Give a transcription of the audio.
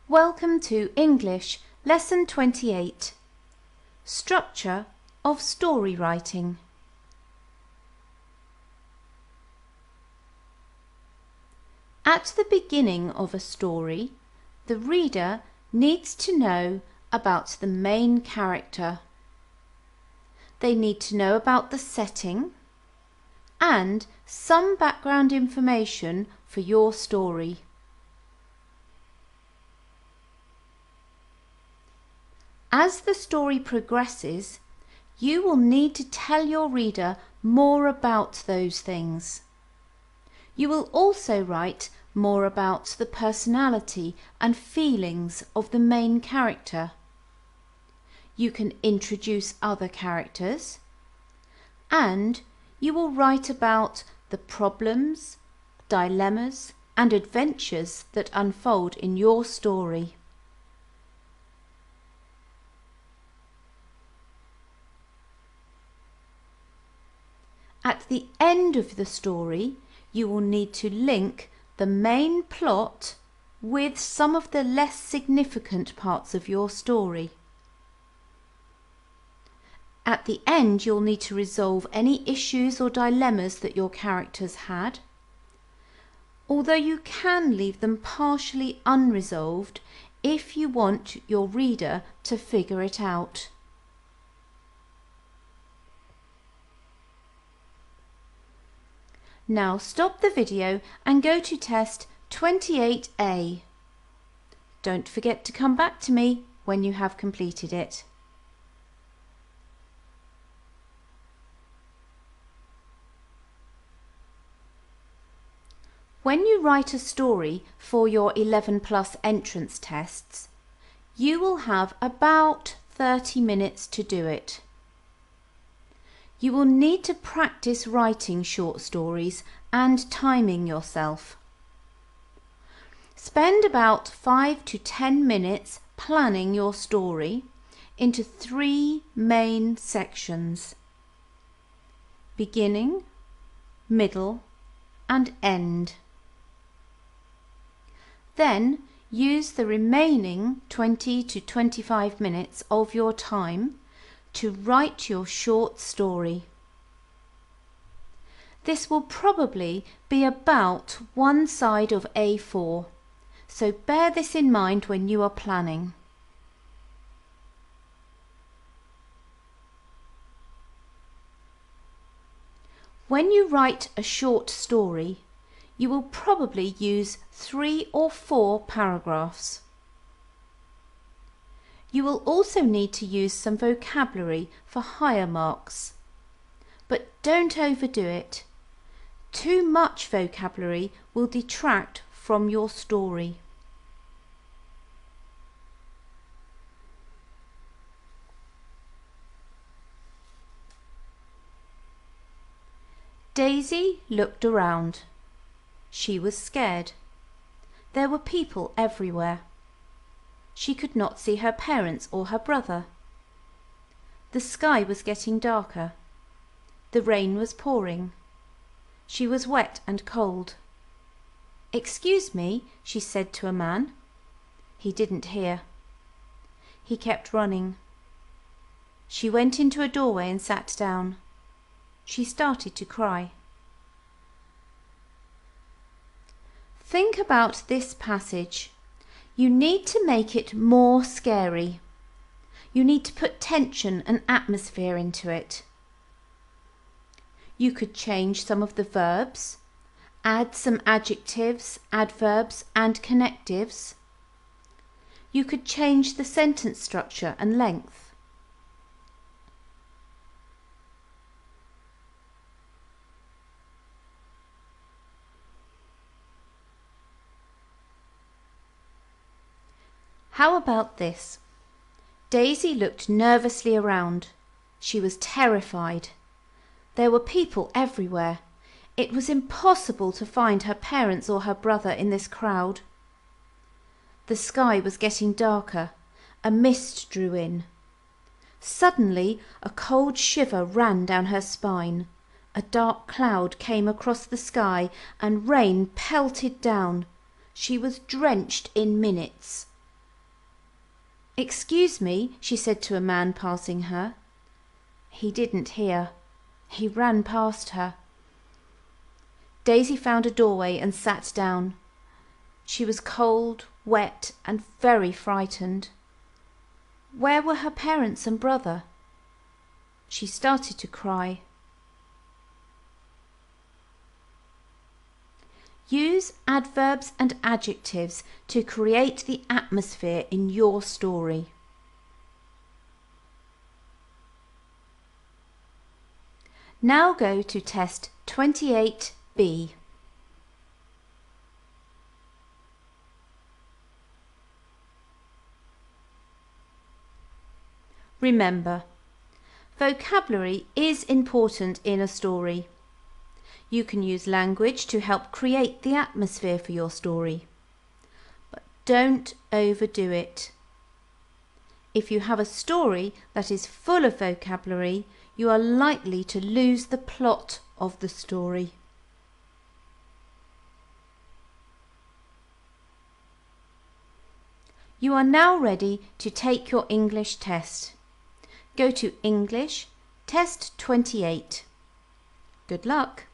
Welcome to English Lesson 28. Structure of Story Writing. At the beginning of a story, the reader needs to know about the main character. They need to know about the setting and some background information for your story. As the story progresses, you will need to tell your reader more about those things. You will also write more about the personality and feelings of the main character. You can introduce other characters, and you will write about the problems, dilemmas, and adventures that unfold in your story. At the end of the story, you will need to link the main plot with some of the less significant parts of your story. At the end, you'll need to resolve any issues or dilemmas that your characters had, although you can leave them partially unresolved if you want your reader to figure it out. Now stop the video and go to test 28A. Don't forget to come back to me when you have completed it. When you write a story for your 11+ entrance tests, you will have about 30 minutes to do it. You will need to practice writing short stories and timing yourself. Spend about 5 to 10 minutes planning your story into 3 main sections: beginning, middle, and end. Then use the remaining 20 to 25 minutes of your time to write your short story. This will probably be about one side of A4, so bear this in mind when you are planning. When you write a short story, you will probably use 3 or 4 paragraphs. You will also need to use some vocabulary for higher marks, but don't overdo it. Too much vocabulary will detract from your story. Daisy looked around. She was scared. There were people everywhere. She could not see her parents or her brother. The sky was getting darker. The rain was pouring. She was wet and cold. "Excuse me," she said to a man. He didn't hear. He kept running. She went into a doorway and sat down. She started to cry. Think about this passage. You need to make it more scary. You need to put tension and atmosphere into it. You could change some of the verbs, add some adjectives, adverbs, and connectives. You could change the sentence structure and length. How about this? Daisy looked nervously around. She was terrified. There were people everywhere. It was impossible to find her parents or her brother in this crowd. The sky was getting darker. A mist drew in. Suddenly, a cold shiver ran down her spine. A dark cloud came across the sky and rain pelted down. She was drenched in minutes. "Excuse me," she said to a man passing her. He didn't hear. He ran past her. Daisy found a doorway and sat down. She was cold, wet, and very frightened. Where were her parents and brother? She started to cry. Use adverbs and adjectives to create the atmosphere in your story. Now go to test 28B. Remember, vocabulary is important in a story. You can use language to help create the atmosphere for your story. But don't overdo it. If you have a story that is full of vocabulary, you are likely to lose the plot of the story. You are now ready to take your English test. Go to English, test 28. Good luck!